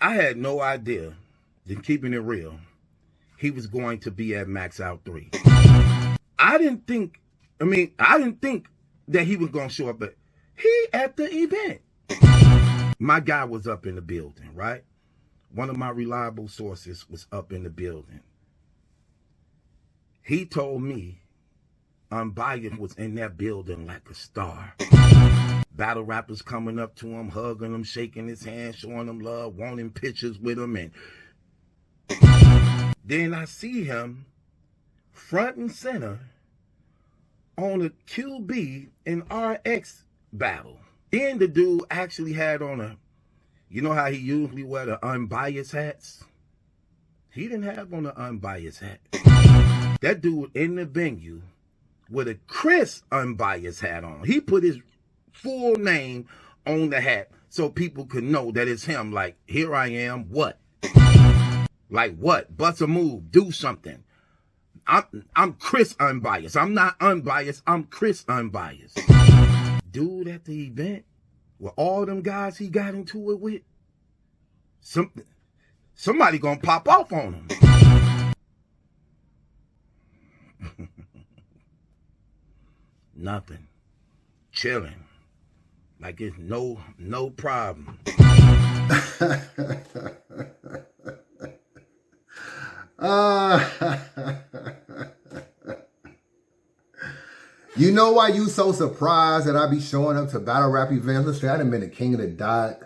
I had no idea, in keeping it real, he was going to be at Max Out 3. I didn't think that he was going to show up, but he at the event. My guy was up in the building, right? One of my reliable sources was up in the building. He told me Unbias was in that building like a star. Battle rappers coming up to him, hugging him, shaking his hand, showing him love, wanting pictures with him. And then I see him front and center on a QB and RX battle. Then the dude actually had on a, you know how he usually wear the Unbias hats? He didn't have on the Unbias hat. That dude in the venue with a Chris Unbias hat on. He put his full name on the hat so people could know that it's him. Like, here I am, what? Like what? Bust a move, do something. I'm Chris Unbias. I'm not Unbiased, I'm Chris Unbiased. Dude at the event, with all them guys he got into it with, somebody gonna pop off on him. Nothing. Chilling. Like it's no problem. You know why you so surprised that I be showing up to battle rap events? Listen, I done been the king of the dot.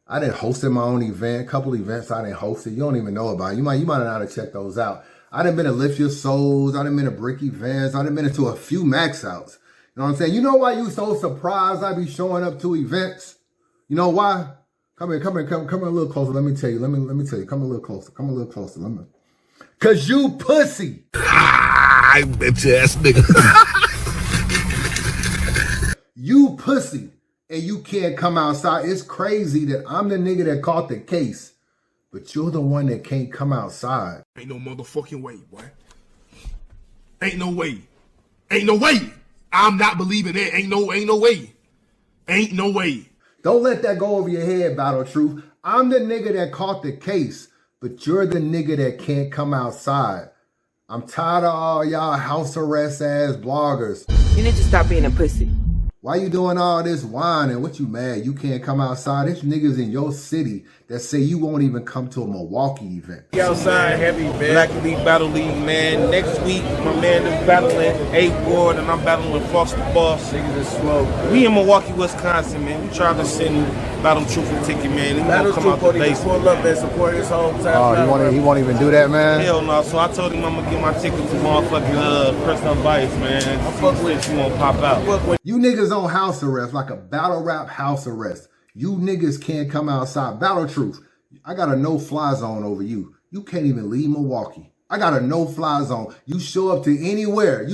I done hosted my own event. A couple events I done hosted. You don't even know about it. You might not have checked those out. I done been to Lift Your Souls. I done been to Brick events. I done been to a few max outs. You know what I'm saying? You know why you so surprised I be showing up to events? You know why? Come here, come a little closer. Let me tell you. Let me tell you. Come a little closer. Cause you pussy. I bitch ass nigga. You pussy. And you can't come outside. It's crazy that I'm the nigga that caught the case, but you're the one that can't come outside. Ain't no motherfucking way, boy. Ain't no way. Ain't no way. I'm not believing it. Ain't no way. Ain't no way. Don't let that go over your head, Battle Truth. I'm the nigga that caught the case, but you're the nigga that can't come outside. I'm tired of all y'all house arrest ass bloggers. You need to stop being a pussy. Why you doing all this whining? What you mad? You can't come outside? There's niggas in your city that say you won't even come to a Milwaukee event. Outside heavy, man. Black League Battle League, man. Next week, my man is battling 8th Ward, and I'm battling Foster Boss. Niggas is slow. We in Milwaukee, Wisconsin, man. We trying to send Battle Truth a ticket, man. He gonna come out the base. Pull up and support his hometown. Oh, he won't even do that, man? Hell no. So I told him I'm gonna get my ticket to motherfucking Chris Unbias, man. I fuck with you, won't pop out. You niggas on house arrest, like a battle rap house arrest. You niggas can't come outside. Battle Truth, I got a no-fly zone over you. You can't even leave Milwaukee. I got a no-fly zone. You show up to anywhere.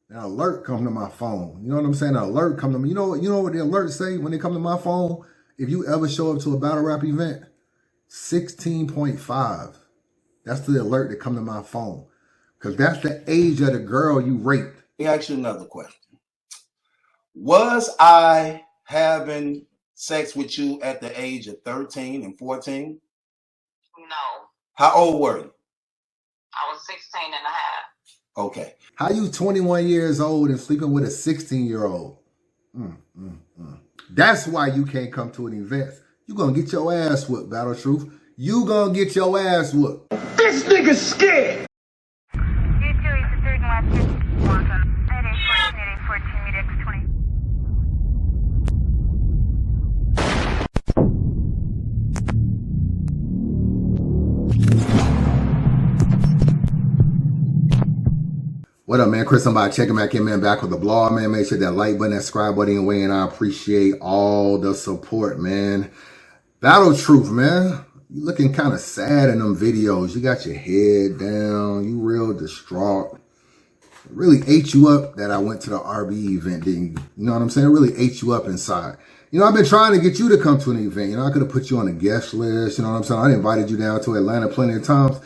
An alert come to my phone. You know what I'm saying? An alert come to me. You know what the alerts say when they come to my phone? If you ever show up to a battle rap event, 16.5. That's the alert that come to my phone. Because that's the age of the girl you raped. Let me ask you another question. Was I having sex with you at the age of 13 and 14? No. How old were you? I was 16 and a half. Okay. How you 21 years old and sleeping with a 16-year-old? That's why you can't come to an event. You gonna get your ass whooped, Battle Truth. You gonna get your ass whooped. This nigga's scared. What up, man? Chris, somebody checking back in, man. Back with the blog, man. Make sure that like button, that subscribe button, and weigh in. I appreciate all the support, man. Battle Truth, man. You looking kind of sad in them videos. You got your head down. You real distraught. It really ate you up that I went to the RB event, didn't you? You know what I'm saying? It really ate you up inside. You know, I've been trying to get you to come to an event. You know, I could have put you on a guest list. You know what I'm saying? I invited you down to Atlanta plenty of times.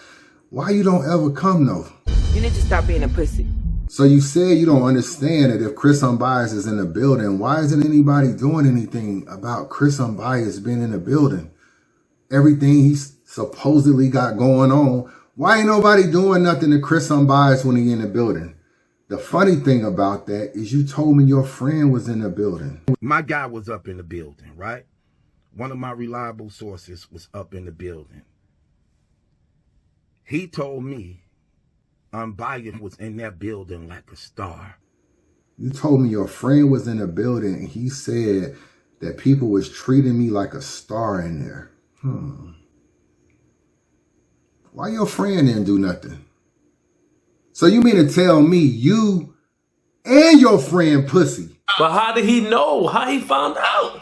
Why you don't ever come, though? You need to stop being a pussy. So you said you don't understand that if Chris Unbias is in the building, why isn't anybody doing anything about Chris Unbias being in the building? everything he supposedly got going on. Why ain't nobody doing nothing to Chris Unbias when he in the building? The funny thing about that is you told me your friend was in the building. My guy was up in the building, right? One of my reliable sources was up in the building. He told me Unbias was in that building like a star. You told me your friend was in the building and he said that people was treating me like a star in there. Why your friend didn't do nothing? So you mean to tell me you and your friend pussy? But how did he know? How he found out?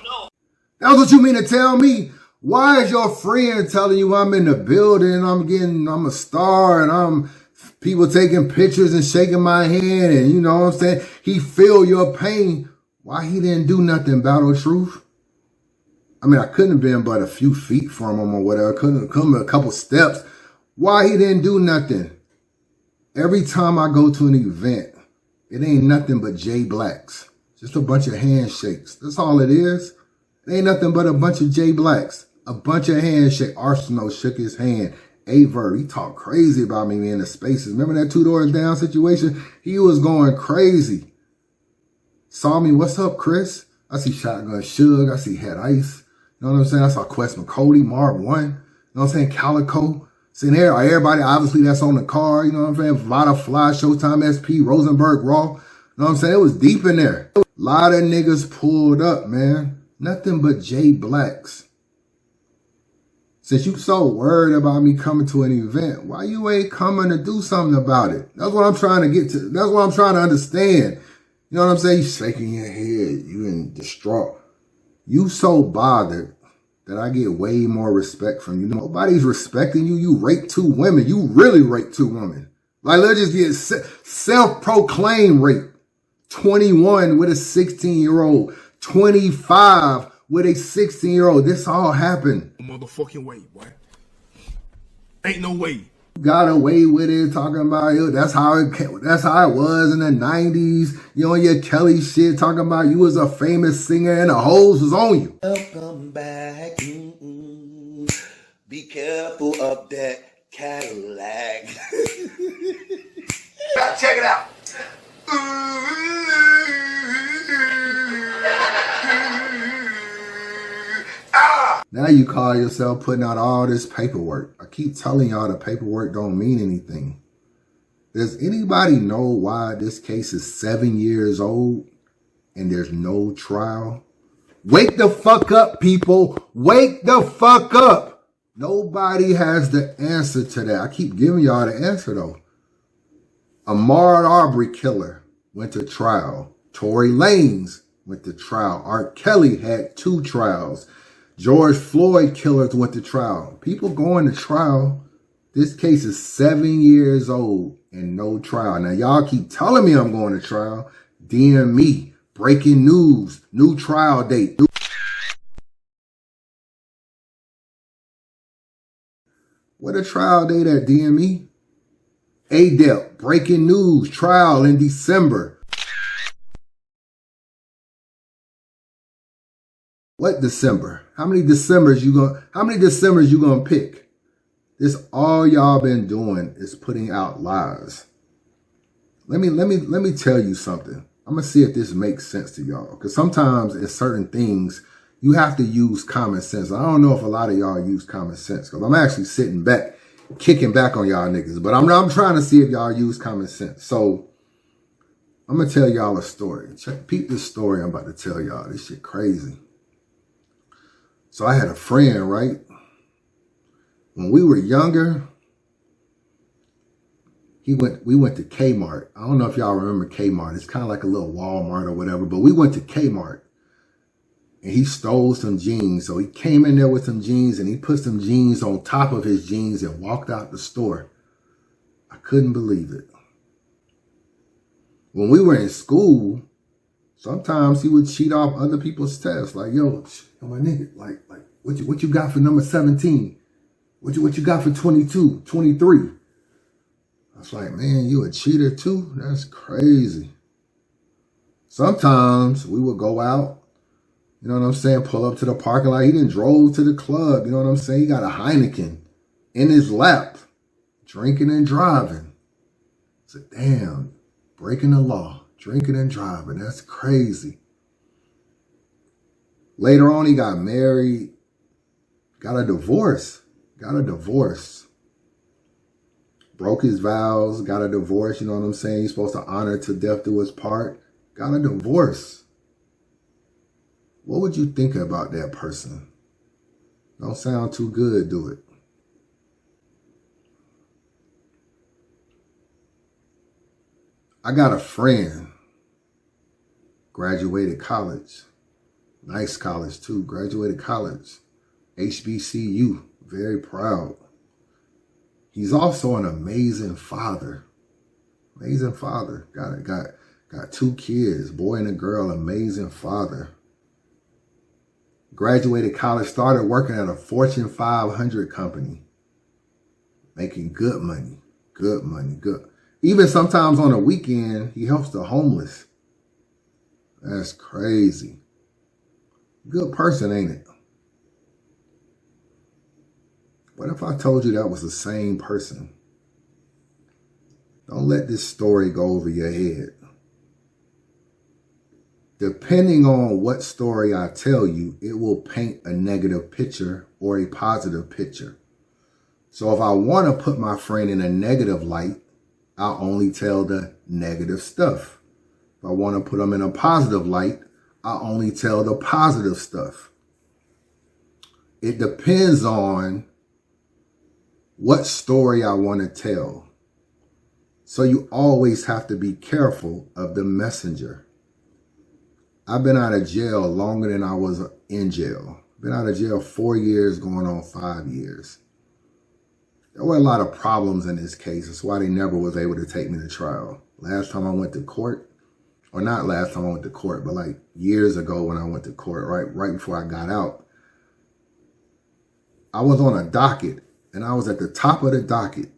That's what you mean to tell me? Why is your friend telling you I'm in the building, I'm a star, and I'm people taking pictures and shaking my hand, and you know what I'm saying? He feel your pain. Why he didn't do nothing, Battle Truth? I mean, I couldn't have been but a few feet from him or whatever. Couldn't have come a couple steps. Why he didn't do nothing? Every time I go to an event, it ain't nothing but J Blacks. Just a bunch of handshakes. That's all it is. It ain't nothing but a bunch of J Blacks. A bunch of handshakes. Arsenal shook his hand. Aver, he talked crazy about me in the spaces. Remember that 2 doors down situation? He was going crazy. Saw me, what's up, Chris? I see Shotgun Suge. I see Head Ice. You know what I'm saying? I saw Quest McCody, Mark 1. You know what I'm saying? Calico. Sitting there, everybody obviously that's on the car. You know what I'm saying? Vada Fly, Showtime SP, Rosenberg Raw. You know what I'm saying? It was deep in there. A lot of niggas pulled up, man. Nothing but J Blacks. Since you so worried about me coming to an event, why you ain't coming to do something about it? That's what I'm trying to get to. That's what I'm trying to understand. You know what I'm saying? You shaking your head. You in distraught. You so bothered that I get way more respect from you. Nobody's respecting you. You raped 2 women. You really raped 2 women. Like, let's just get self-proclaimed rape. 21 with a 16-year-old. 25 with a 16-year-old. This all happened. Motherfucking way, boy. Ain't no way. You got away with it, talking about it. That's how it was in the 90s. You on your Kelly shit, talking about you was a famous singer and the hoes was on you. Welcome back. Be careful of that Cadillac. Check it out. Now you call yourself putting out all this paperwork. I keep telling y'all the paperwork don't mean anything. Does anybody know why this case is 7 years old and there's no trial? Wake the fuck up, people. Wake the fuck up. Nobody has the answer to that. I keep giving y'all the answer, though. Ahmaud Arbery killer went to trial. Tory Lanez went to trial. R. Kelly had 2 trials. George Floyd killers went to trial. People going to trial. This case is 7 years old and no trial. Now, y'all keep telling me I'm going to trial. DM me. Breaking news. New trial date. What a trial date at DME? ADEP. Breaking news. Trial in December. What December? How many Decembers you gonna pick? This all y'all been doing is putting out lies. Let me tell you something. I'm gonna see if this makes sense to y'all. Because sometimes in certain things, you have to use common sense. I don't know if a lot of y'all use common sense. Because I'm actually sitting back, kicking back on y'all niggas. But I'm trying to see if y'all use common sense. So I'm gonna tell y'all a story. Peep this story I'm about to tell y'all. This shit crazy. So I had a friend, right? When we were younger, we went to Kmart. I don't know if y'all remember Kmart. It's kind of like a little Walmart or whatever, but we went to Kmart and he stole some jeans. So he came in there with some jeans and he put some jeans on top of his jeans and walked out the store. I couldn't believe it. When we were in school, sometimes he would cheat off other people's tests. Like, yo, my nigga, like, what you got for number 17? What you got for 22, 23? I was like, man, you a cheater too? That's crazy. Sometimes we would go out You know what I'm saying? Pull up to the parking lot. He done drove to the club. You know what I'm saying? He got a Heineken in his lap, drinking and driving. I said, damn, breaking the law, drinking and driving. That's crazy. Later on, he got married, got a divorce, broke his vows, got a divorce. You know what I'm saying? He's supposed to honor to death do his part, got a divorce. What would you think about that person? Don't sound too good, do it? I got a friend, graduated college, nice college too, graduated college, HBCU, very proud. He's also an amazing father, got 2 kids, boy and a girl, amazing father. Graduated college, started working at a Fortune 500 company, making good money. Even sometimes on the weekend, he helps the homeless. That's crazy. Good person, ain't it? What if I told you that was the same person? Don't let this story go over your head. Depending on what story I tell you, it will paint a negative picture or a positive picture. So if I want to put my friend in a negative light, I'll only tell the negative stuff. If I want to put them in a positive light, I'll only tell the positive stuff. It depends on what story I want to tell. So you always have to be careful of the messenger. I've been out of jail longer than I was in jail. Been out of jail 4 years, going on 5 years. There were a lot of problems in this case. That's why they never was able to take me to trial. Last time I went to court, or not last time I went to court, but like years ago when I went to court, right before I got out, I was on a docket and I was at the top of the docket.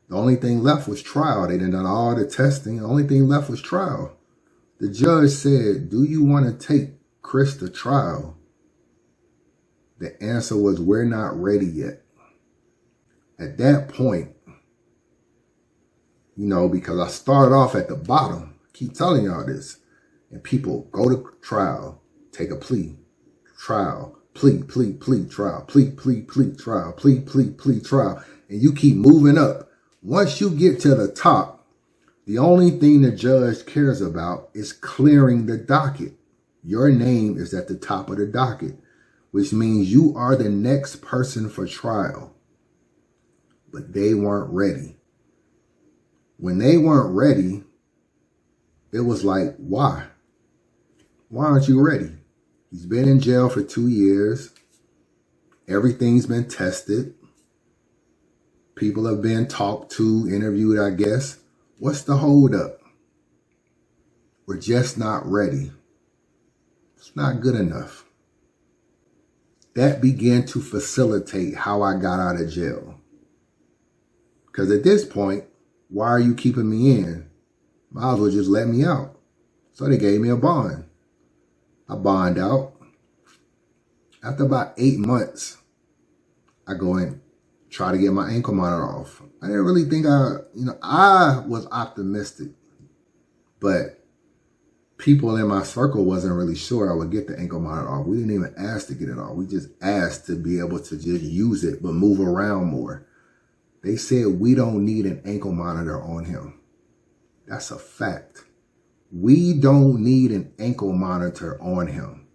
The only thing left was trial. They done all the testing. The only thing left was trial. The judge said, do you want to take Chris to trial? The answer was, we're not ready yet. At that point, you know, because I started off at the bottom, I keep telling y'all this, and people go to trial, take a plea, trial, plea, trial, plea, trial, plea, trial, and you keep moving up. Once you get to the top, the only thing the judge cares about is clearing the docket. Your name is at the top of the docket, which means you are the next person for trial. But they weren't ready. When they weren't ready, it was like, why? Why aren't you ready? He's been in jail for 2 years. Everything's been tested. People have been talked to, interviewed, I guess. What's the holdup? We're just not ready. It's not good enough. That began to facilitate how I got out of jail. Because at this point, why are you keeping me in? Might as well just let me out. So they gave me a bond. I bond out. After about 8 months, I go and try to get my ankle monitor off. I didn't really think I was optimistic, but people in my circle wasn't really sure I would get the ankle monitor off. We didn't even ask to get it off. We just asked to be able to just use it, but move around more. They said we don't need an ankle monitor on him. That's a fact. We don't need an ankle monitor on him.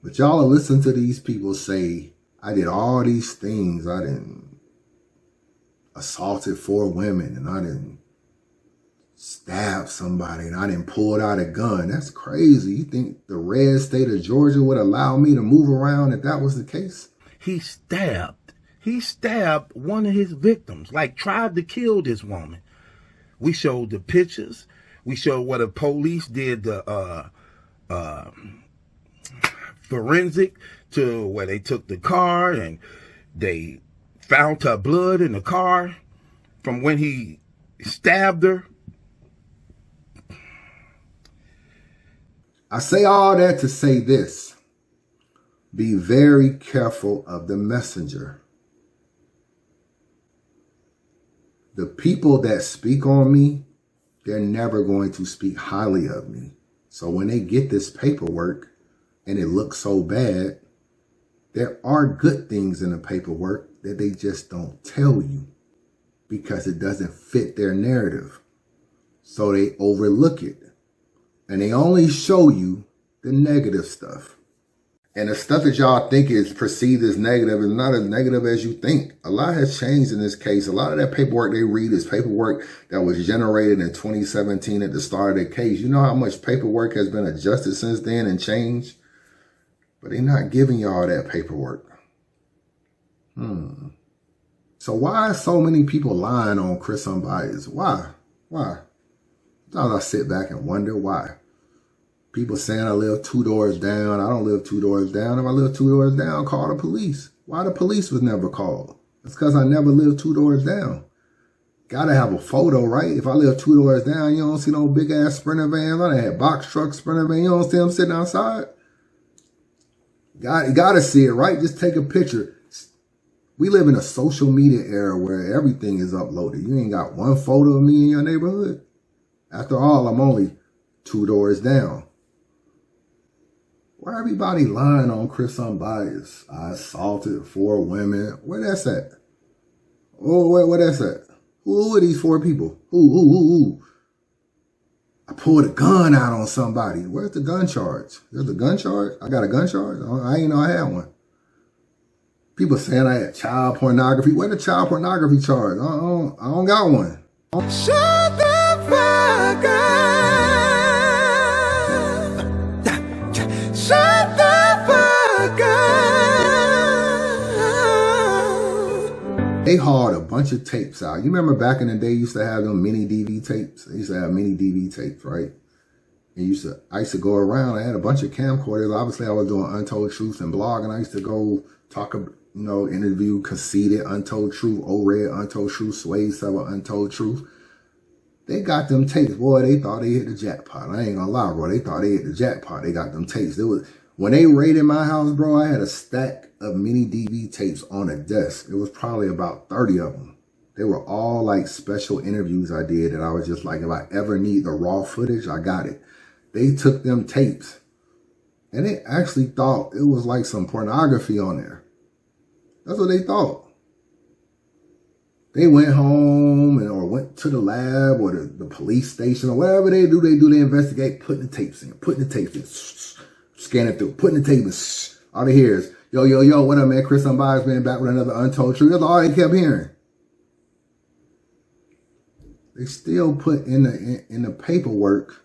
But y'all will listen to these people say, I did all these things. I didn't assaulted 4 women, and I didn't stab somebody, and I didn't pull out a gun. That's crazy. You think the red state of Georgia would allow me to move around if that was the case? He stabbed one of his victims, like tried to kill this woman. We showed the pictures. We showed what the police did, the forensic, to where they took the car and they found her blood in the car from when he stabbed her. I say all that to say this. Be very careful of the messenger. The people that speak on me, they're never going to speak highly of me. So when they get this paperwork and it looks so bad, there are good things in the paperwork that they just don't tell you because it doesn't fit their narrative. So they overlook it. And they only show you the negative stuff. And the stuff that y'all think is perceived as negative is not as negative as you think. A lot has changed in this case. A lot of that paperwork they read is paperwork that was generated in 2017 at the start of the case. You know how much paperwork has been adjusted since then and changed? But they're not giving y'all that paperwork. So why are so many people lying on Chris Unbias? Why? Sometimes I sit back and wonder why. People saying I live 2 doors down. I don't live 2 doors down. If I live 2 doors down, call the police. Why the police was never called? It's because I never lived 2 doors down. Gotta have a photo, right? If I live 2 doors down, you don't see no big ass Sprinter vans. I done had box trucks, Sprinter vans. You don't see them sitting outside. Gotta see it, right? Just take a picture. We live in a social media era where everything is uploaded. You ain't got one photo of me in your neighborhood. After all, I'm only 2 doors down. Why everybody lying on Chris Unbias? I assaulted 4 women. Where that's at? Oh, where that's at? Who are these 4 people? Who? I pulled a gun out on somebody. Where's the gun charge? There's a gun charge? I got a gun charge? I ain't know I had one. People saying I had child pornography. Where the child pornography charge? I don't got one. Shut the fuck up. Shut the fuck up. They hauled a bunch of tapes out. You remember back in the day, you used to have them mini DV tapes? They used to have mini DV tapes, right? And I used to go around. I had a bunch of camcorders. Obviously, I was doing Untold Truth and blog, and I used to go talk, interview Conceited, Untold Truth, O-Red, Untold Truth, Sway Sever, Untold Truth. They got them tapes. Boy, they thought they hit the jackpot. I ain't gonna lie, bro. They thought they hit the jackpot. They got them tapes. When they raided my house, bro, I had a stack of mini DV tapes on a desk. It was probably about 30 of them. They were all like special interviews I did that I was just like, if I ever need the raw footage, I got it. They took them tapes and they actually thought it was like some pornography on there. That's what they thought. They went home or went to the lab or the police station or whatever they do, they investigate, putting the tapes in, scan it through, putting the tapes in. All they hear is, yo, what up, man? Chris Unbias, man, back with another Untold Truth. That's all they kept hearing. They still put in the paperwork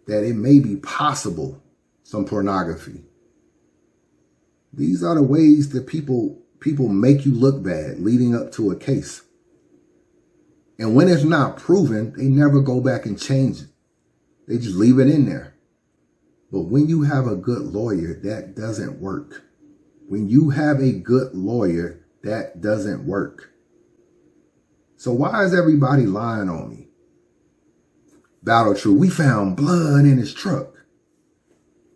that it may be possible some pornography. These are the ways that people make you look bad leading up to a case. And when it's not proven, they never go back and change it. They just leave it in there. But when you have a good lawyer, that doesn't work. When you have a good lawyer, that doesn't work. So why is everybody lying on me? Battle True, we found blood in his truck.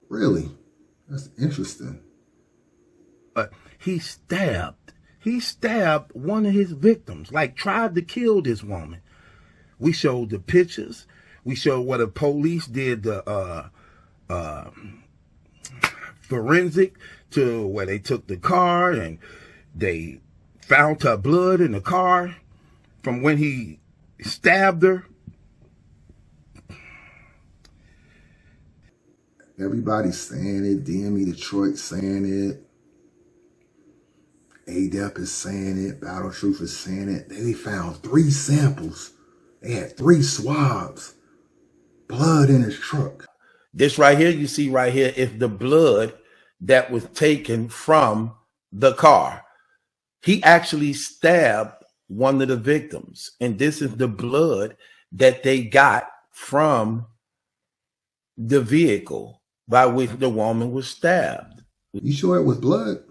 Really? That's interesting. But he stabbed one of his victims, like tried to kill this woman. We showed the pictures. We showed what the police did, the forensic to where they took the car and they found her blood in the car from when he stabbed her. Everybody's saying it. DME Detroit saying it. ADEP is saying it. Battle Truth is saying it. They found 3 samples. They had 3 swabs. Blood in his truck. This right here, you see right here, is the blood that was taken from the car. He actually stabbed one of the victims. And this is the blood that they got from the vehicle by which the woman was stabbed. You sure it was blood?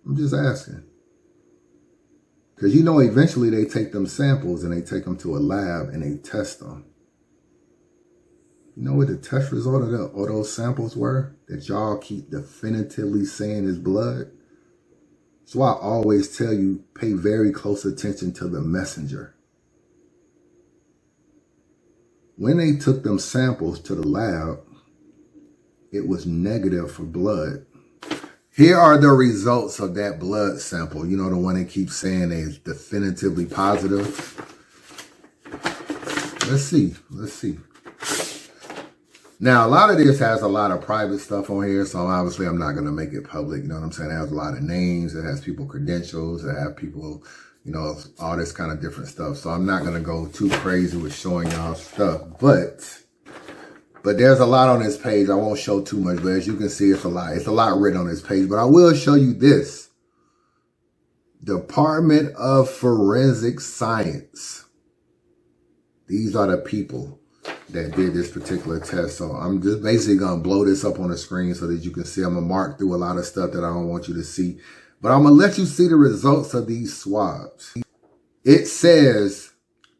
I'm just asking. Because eventually they take them samples and they take them to a lab and they test them. You know what the test result of those samples were? That y'all keep definitively saying is blood. That's why I always tell you, pay very close attention to the messenger. When they took them samples to the lab, it was negative for blood. Here are the results of that blood sample. You know, the one they keep saying is definitively positive. Let's see. Let's see. Now, a lot of this has a lot of private stuff on here, so obviously I'm not going to make it public. You know what I'm saying? It has a lot of names. It has people credentials. It has people, you know, all this kind of different stuff. So I'm not going to go too crazy with showing y'all stuff. But there's a lot on this page. I won't show too much, but as you can see, it's a lot. It's a lot written on this page. But I will show you this. Department of Forensic Science. These are the people that did this particular test. So I'm just basically going to blow this up on the screen so that you can see. I'm going to mark through a lot of stuff that I don't want you to see. But I'm going to let you see the results of these swabs. It says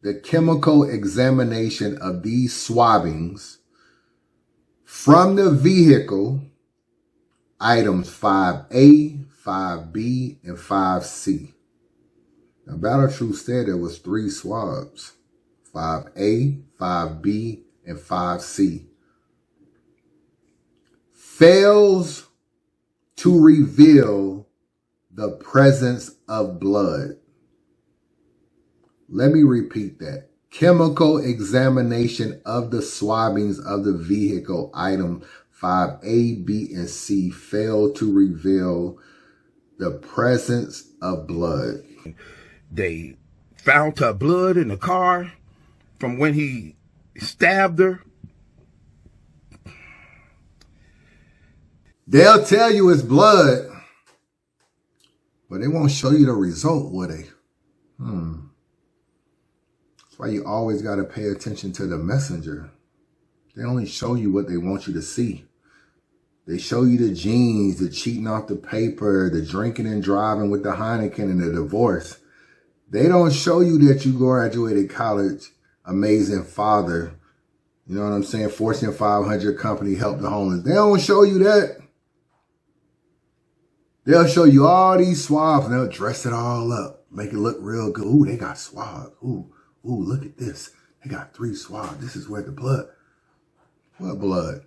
the chemical examination of these swabbings from the vehicle, items 5A, 5B, and 5C. Now, Battle Truth said there was 3 swabs. 5A, 5B, and 5C. Fails to reveal the presence of blood. Let me repeat that. Chemical examination of the swabbings of the vehicle, item 5A, B, and C, failed to reveal the presence of blood. They found her blood in the car from when he stabbed her. They'll tell you it's blood, but they won't show you the result, will they? That's why you always got to pay attention to the messenger. They only show you what they want you to see. They show you the jeans, the cheating off the paper, the drinking and driving with the Heineken, and the divorce. They don't show you that you graduated college, amazing father, you know what I'm saying, Fortune 500 company, help the homeless. They don't show you that. They'll show you all these swabs and they'll dress it all up, make it look real good. Ooh, they got swabs. Ooh, look at this. They got 3 swabs. This is where the blood. What blood?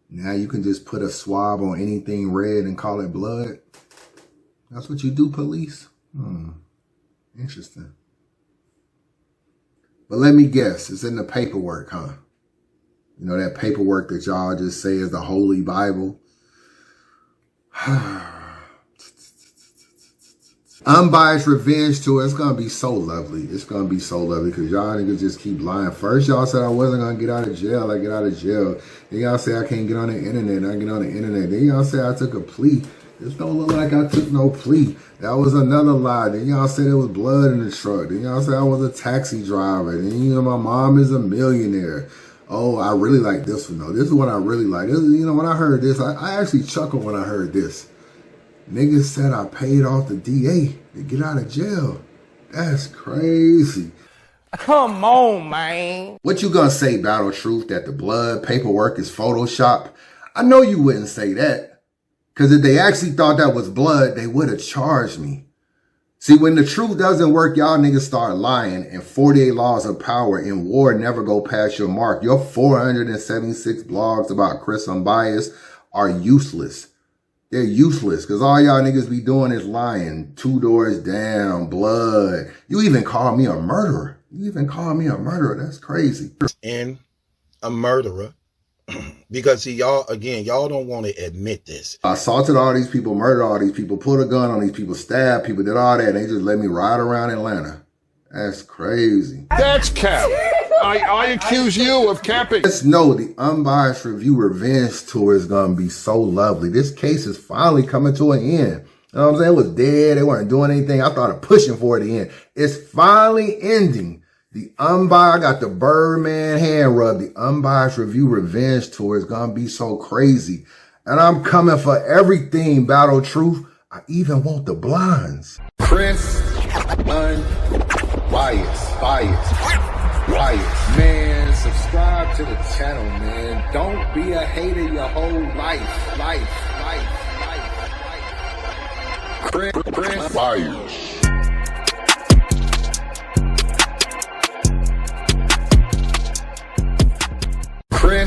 Now you can just put a swab on anything red and call it blood. That's what you do, police? Interesting. But let me guess, it's in the paperwork, huh? You know, that paperwork that y'all just say is the Holy Bible. Unbiased revenge tour. It's going to be so lovely. It's going to be so lovely because y'all niggas just keep lying. First, y'all said I wasn't going to get out of jail. I get out of jail. Then y'all say I can't get on the internet. I get on the internet. Then y'all say I took a plea. This don't look like I took no plea. That was another lie. Then y'all said there was blood in the truck. Then y'all said I was a taxi driver. Then, you know, my mom is a millionaire. Oh, I really like this one, though. This is what I really like. This is, you know, when I heard this, I actually chuckled when I heard this. Niggas said I paid off the DA to get out of jail. That's crazy. Come on, man. What you gonna say, Battle Truth, that the blood paperwork is Photoshop? I know you wouldn't say that. Because if they actually thought that was blood, they would have charged me. See, when the truth doesn't work, y'all niggas start lying, and 48 laws of power in war never go past your mark. Your 476 blogs about Chris Unbias are useless. They're useless because all y'all niggas be doing is lying. 2 doors down, blood. You even call me a murderer. That's crazy. And a murderer. Because see, y'all don't want to admit this. I assaulted all these people, murdered all these people, put a gun on these people, stabbed people, did all that. And they just let me ride around Atlanta. That's crazy. That's cap. I accuse you of capping. Just know the Unbiased Review Revenge Tour is going to be so lovely. This case is finally coming to an end. You know what I'm saying? It was dead. They weren't doing anything. I started pushing for it to end. It's finally ending. The Unbiased, I got the Birdman hand rub. The Unbiased Review Revenge Tour is going to be so crazy. And I'm coming for everything, Battle Truth. I even want the blinds. Chris Unbias. Man, subscribe to the channel, man. Don't be a hater your whole life. Unbias.